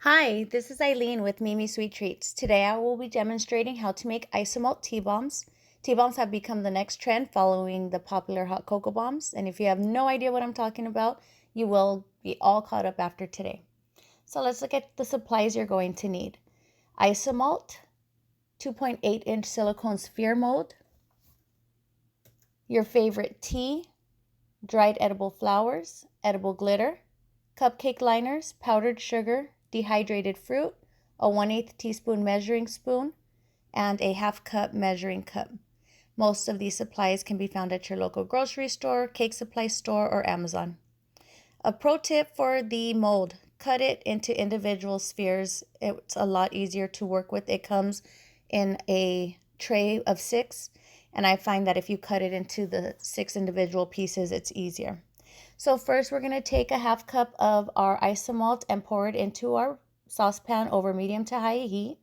Hi, this is Eileen with Mimi Sweet Treats. Today I will be demonstrating how to make isomalt tea bombs. Tea bombs have become the next trend following the popular hot cocoa bombs, and if you have no idea what I'm talking about, you will be all caught up after today. So let's look at the supplies you're going to need. Isomalt, 2.8-inch silicone sphere mold, your favorite tea, dried edible flowers, edible glitter, cupcake liners, powdered sugar, dehydrated fruit, a 1/8 teaspoon measuring spoon, and a half cup measuring cup. Most of these supplies can be found at your local grocery store, cake supply store, or Amazon. A pro tip for the mold: cut it into individual spheres. It's a lot easier to work with. It comes in a tray of 6, and I find that if you cut it into the 6 individual pieces, it's easier. So first we're going to take a half cup of our isomalt and pour it into our saucepan over medium to high heat.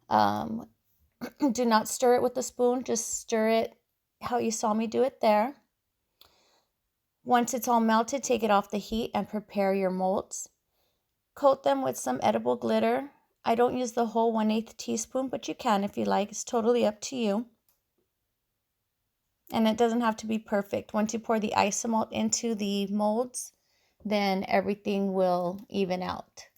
Do not stir it with a spoon, just stir it how you saw me do it there. Once it's all melted, take it off the heat and prepare your molds. Coat them with some edible glitter. I don't use the whole 1/8 teaspoon, but you can if you like. It's totally up to you. And it doesn't have to be perfect. Once you pour the isomalt into the molds, then everything will even out.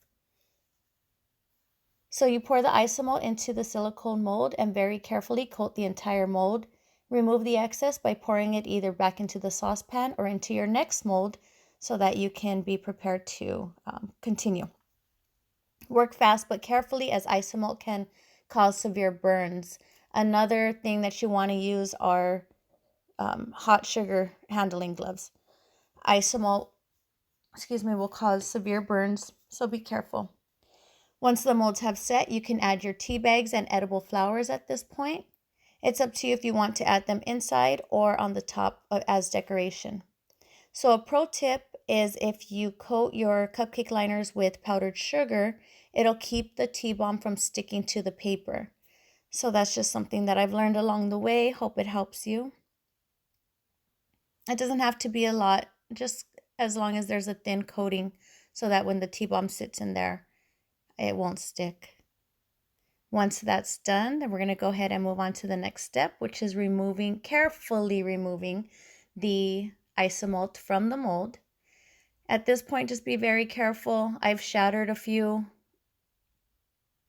So you pour the isomalt into the silicone mold and very carefully coat the entire mold. Remove the excess by pouring it either back into the saucepan or into your next mold so that you can be prepared to continue. Work fast but carefully, as isomalt can cause severe burns. Another thing that you want to use are hot sugar handling gloves. Isomalt, will cause severe burns, so be careful. Once the molds have set, you can add your tea bags and edible flowers at this point. It's up to you if you want to add them inside or on the top as decoration. So a pro tip is if you coat your cupcake liners with powdered sugar, it'll keep the tea bomb from sticking to the paper. So that's just something that I've learned along the way. Hope it helps you. It doesn't have to be a lot, just as long as there's a thin coating so that when the tea bomb sits in there, it won't stick. Once that's done, then we're going to go ahead and move on to the next step, which is carefully removing the isomalt from the mold. At this point, just be very careful. I've shattered a few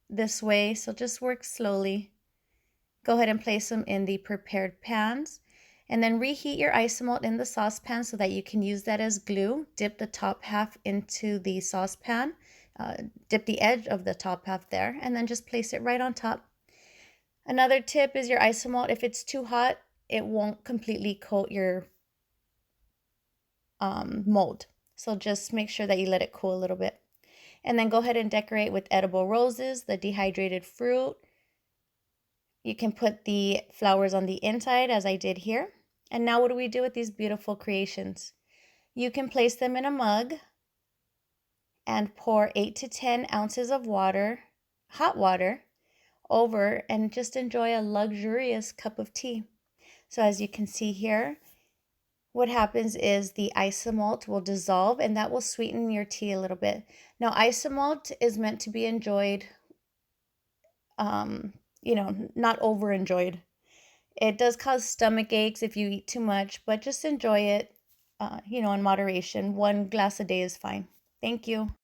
this way, so just work slowly. Go ahead and place them in the prepared pans, and then reheat your isomalt in the saucepan so that you can use that as glue. Dip the top half into the saucepan, dip the edge of the top half there, and then just place it right on top. Another tip is your isomalt, if it's too hot, it won't completely coat your mold. So just make sure that you let it cool a little bit. And then go ahead and decorate with edible roses, the dehydrated fruit. You can put the flowers on the inside as I did here. And now what do we do with these beautiful creations? You can place them in a mug and pour 8 to 10 ounces of water, hot water, over and just enjoy a luxurious cup of tea. So as you can see here, what happens is the isomalt will dissolve and that will sweeten your tea a little bit. Now, isomalt is meant to be enjoyed, not over enjoyed. It does cause stomach aches if you eat too much, but just enjoy it, in moderation. 1 glass a day is fine. Thank you.